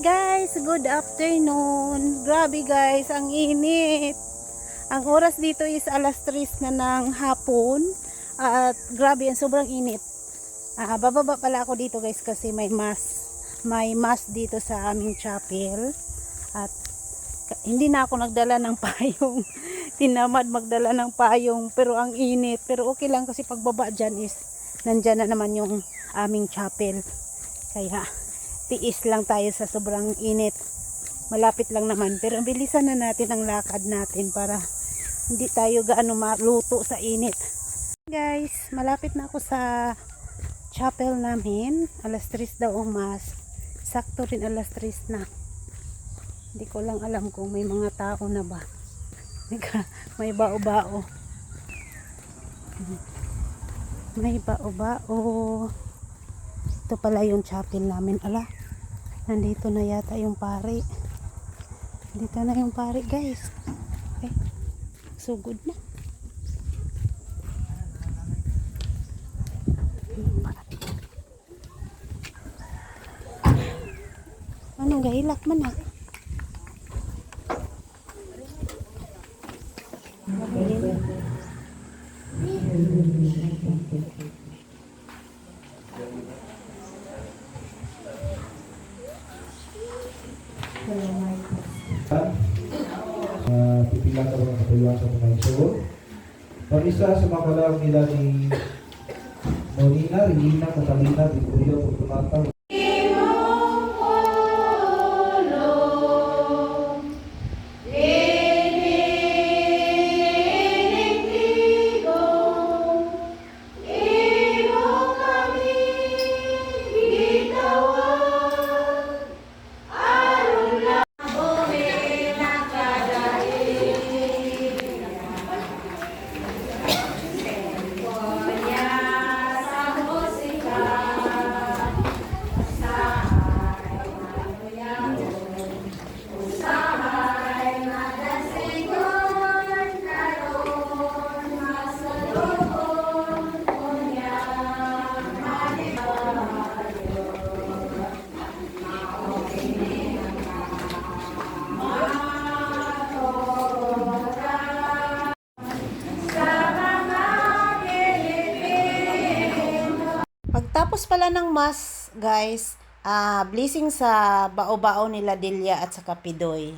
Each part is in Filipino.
Guys, good afternoon. Grabe guys, ang init. Ang oras dito is alas 3 na ng hapon. At grabe, ang sobrang init. Bababa pala ako dito guys kasi may mass dito sa aming chapel. At hindi na ako nagdala ng payong. Tinamad magdala ng payong pero ang init. Pero okay lang kasi pagbaba dyan is nandyan na naman yung aming chapel. Kaya tiis lang tayo sa sobrang init. Malapit lang naman pero bilisan na natin ang lakad natin para hindi tayo gaano maluto sa init. Guys, malapit na ako sa chapel namin. Alas 3 daw ang mass. Sakto rin alas 3 na. Hindi ko lang alam kung may mga tao na ba. May bao-bao. May bao-bao. Ito pala yung chapel namin. Ala, nandito na yata yung pari. Dito na yung pari guys. Okay. So good na. Anong gahilak man ha? Pipila ka mga kapayuan sa mga isoon. Pag-isa sa mga kalawag nila ni Monina, Regina, Catalina, Victoria, Fortunata. Pagtapos pala ng mass, guys, blessing sa bao-bao nila Delia at sa Kapidoy.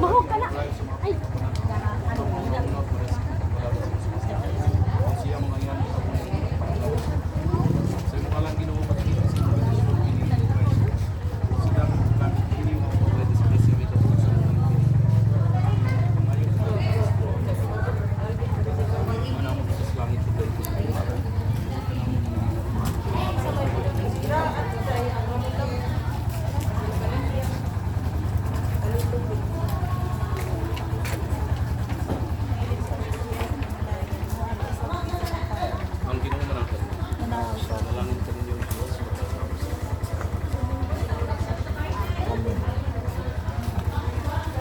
Mahog ka na. Ay.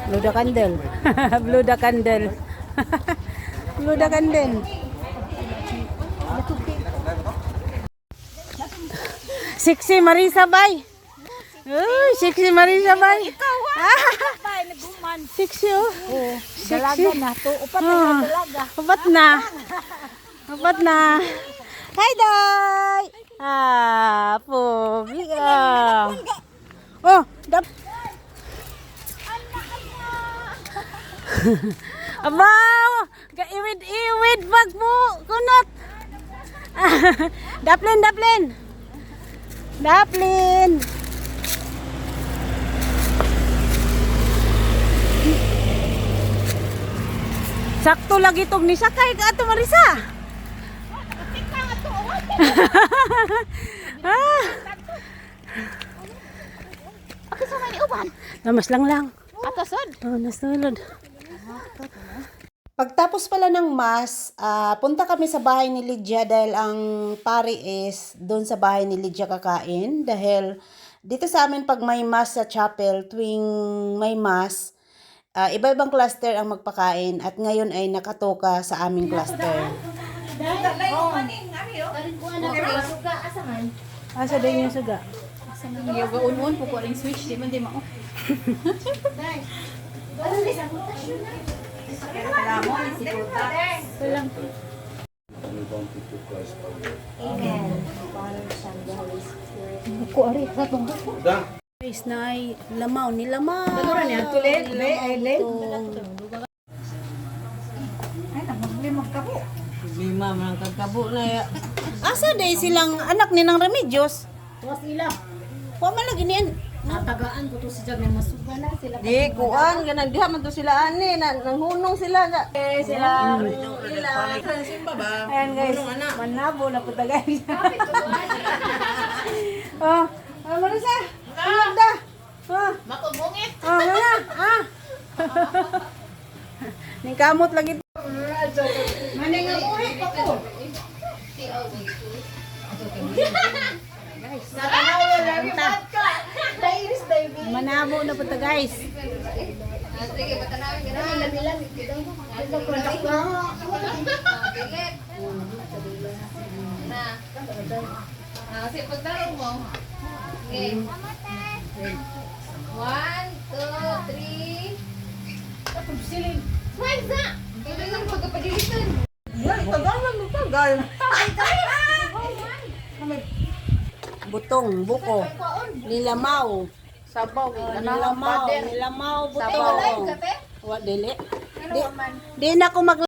Blow the candle. Blow the candle. Blow the candle. Sexy Marisa Bay. Sexy Marisa Bay. Sexy oh. Dalaga na to. Upat na dalaga. Upat na. Upat na. Hi, Day. Pogi ka. Oh, abaw! Gaiwid-iwid bag mo! Kunot! Daplin! Sakto lagi itong nisakay ka ato Marisa! Ako sa may uban. Namas lang. Atosod. Oh, nasulod. Pagtapos pala ng mass, punta kami sa bahay ni Lydia dahil ang pari is doon sa bahay ni Lydia kakain dahil Dito sa amin pag may mass sa chapel, tuwing may mass, iba-ibang cluster ang magpakain at ngayon ay nakatoka sa aming cluster. Asa din yung suga? Yoga un-un po ko ring switch di man di mao. Buko ari sa tong buko. Guys, na ay lamaw ni lamaw. Tanura niya tulit, ay len. Ay nagmuli magkabo. Lima man ang kagkabo na ya. Asa day silang anak ni nang Remedios? Was ila. Wa man lagi niyan. Tagaan ko to si Jag na masuga na sila. Di kuan ganang diha man to sila ani nanghunong sila na. Sila ila simba ba? Ayan guys, manabo na po guys. Oh, Marisa, tulog da. Oh, Makubungit. mga. Ning kamot lagi. Maning nga buhay pa ko. Natanawa lagi mat ka. Dairis baby. Manabo na po guys. Sige, patanawin ka na. Bilang. Kasi pagtarong mo. Okay. 1, 2, 3. Smile na! Kaya lang pagkapadilitan. Tagalan mo tagal. Butong, buko, nilamaw, Sabaw nilamaw, Sabaw. butong. Live ka, te? Wa dili. Di na ko mag